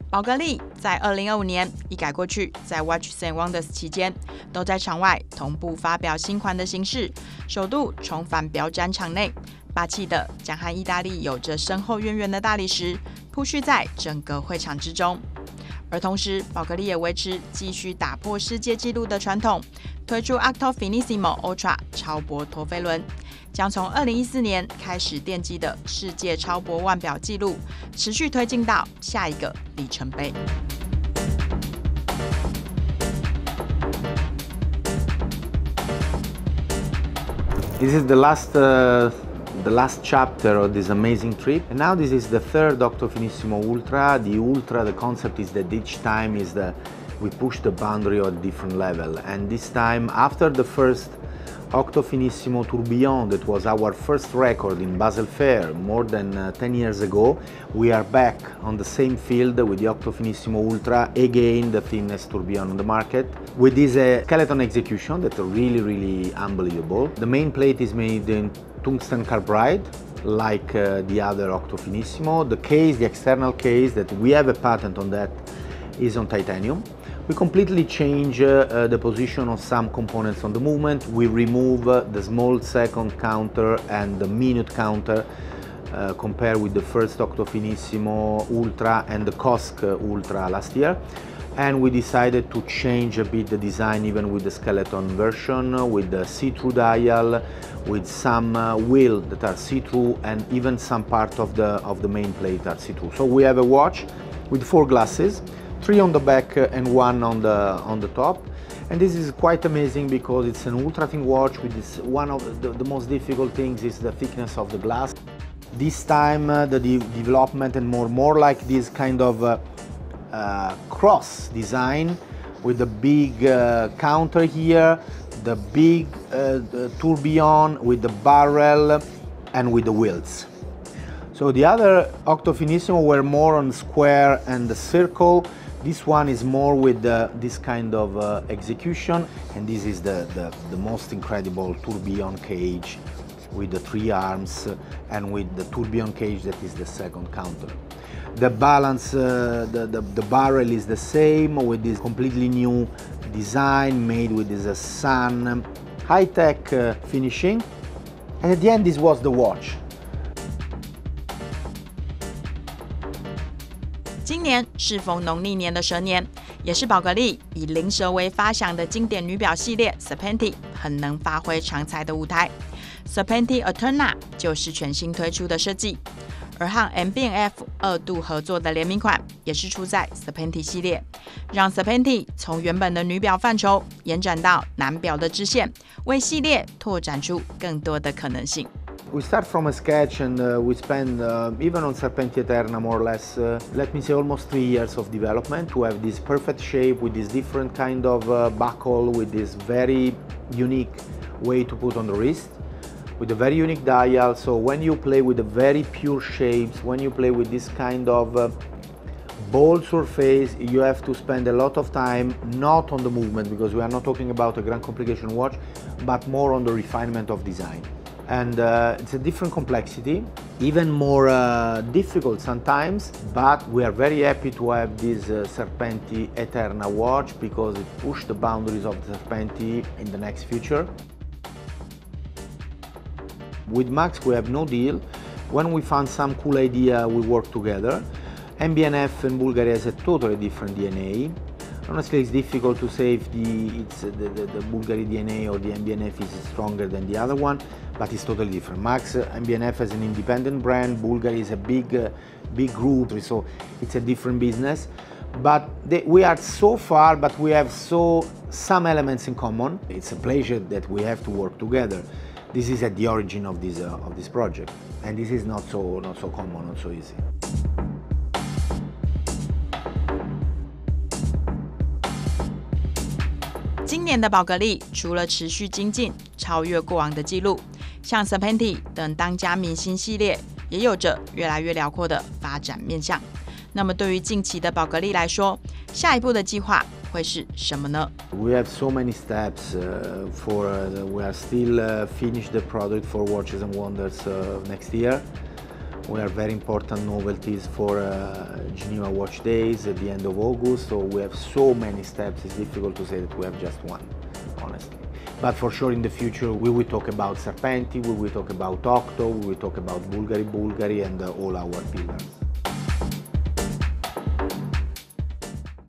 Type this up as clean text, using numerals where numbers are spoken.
宝格丽在2025年一改过去在 Watches and Wonders 期间都在场外同步发表新款的形式，首度重返表展场内，霸气的将和意大利有着深厚渊源的大理石铺叙在整个会场之中。而同时，宝格丽也维持继续打破世界纪录的传统，推出 Octo Finissimo Ultra 超薄陀飞轮，将从2014年开始奠基的世界超薄腕表纪录，持续推进到下一个里程碑。This is the last chapter of this amazing trip, and now this is the third Octo Finissimo Ultra. The Ultra, the concept is that each time we push the boundary at a different level, and this time, after the first Octo Finissimo Tourbillon, that was our first record in Basel Fair more than 10 years ago, we are back on the same field with the Octo Finissimo Ultra, again the thinnest tourbillon on the market, with this skeleton execution that are really unbelievable. The main plate is made in tungsten carbide, like the other Octo Finissimo. The case, the external case, that we have a patent on that, is on titanium. We completely change the position of some components on the movement. We remove the small second counter and the minute counter compared with the first Octo Finissimo Ultra and the COSC Ultra last year. And we decided to change a bit the design even with the skeleton version, with the see-through dial, with some wheel that are see-through, and even some part of the main plate are see-through. So we have a watch with 4 glasses, 3 on the back and 1 on the top. And this is quite amazing because it's an ultra thin watch. With this, one of the most difficult things is the thickness of the glass. This time the development and more like this kind of cross design with the big counter here, the big tourbillon with the barrel and with the wheels. So the other Octo Finissimo were more on square and the circle. This one is more with this kind of execution, and this is the most incredible tourbillon cage with the 3 arms and with the tourbillon cage that is the second counter. The balance, the barrel is the same with this completely new design made with this sun, high-tech finishing. And at the end, this was the watch. 今年适逢农历年的蛇年，也是宝格丽以灵蛇为发想的经典女表系列 Serpenti 很能发挥长才的舞台。Serpenti Aeterna 就是全新推出的设计，而和MB&F 2度合作的联名款也是出在 Serpenti 系列，让 Serpenti 从原本的女表范畴延展到男表的支线，为系列拓展出更多的可能性。We start from a sketch and we spend, even on Serpenti Aeterna, more or less, let me say almost 3 years of development to have this perfect shape with this different kind of buckle, with this very unique way to put on the wrist, with a very unique dial. So when you play with the very pure shapes, when you play with this kind of bold surface, you have to spend a lot of time not on the movement, because we are not talking about a grand complication watch, but more on the refinement of design. And it's a different complexity, even more difficult sometimes, but we are very happy to have this Serpenti Aeterna watch because it pushed the boundaries of the Serpenti in the next future. With Max we have no deal. When we found some cool idea, we work together. MB&F and Bulgari has a totally different DNA. Honestly, it's difficult to say if the Bulgari DNA or the MB&F is stronger than the other one, but it's totally different. Max, MB&F as an independent brand, Bulgari is a big group, so it's a different business. But we are so far, but we have some elements in common. It's a pleasure that we have to work together. This is at the origin of this project, and this is not so common, not so easy. 今年的宝格丽除了持续精进、超越过往的纪录，像 Serpenti 等当家明星系列，也有着越来越辽阔的发展面向。那么，对于近期的宝格丽来说，下一步的计划会是什么呢 ？We have so many steps we are still finish the product for Watches and Wonders next year. We have very important novelties for Geneva Watch Days at the end of August, so we have so many steps, it's difficult to say that we have just one, honestly. But for sure in the future we will talk about Serpenti, we will talk about Octo, we will talk about Bulgari and all our pillars.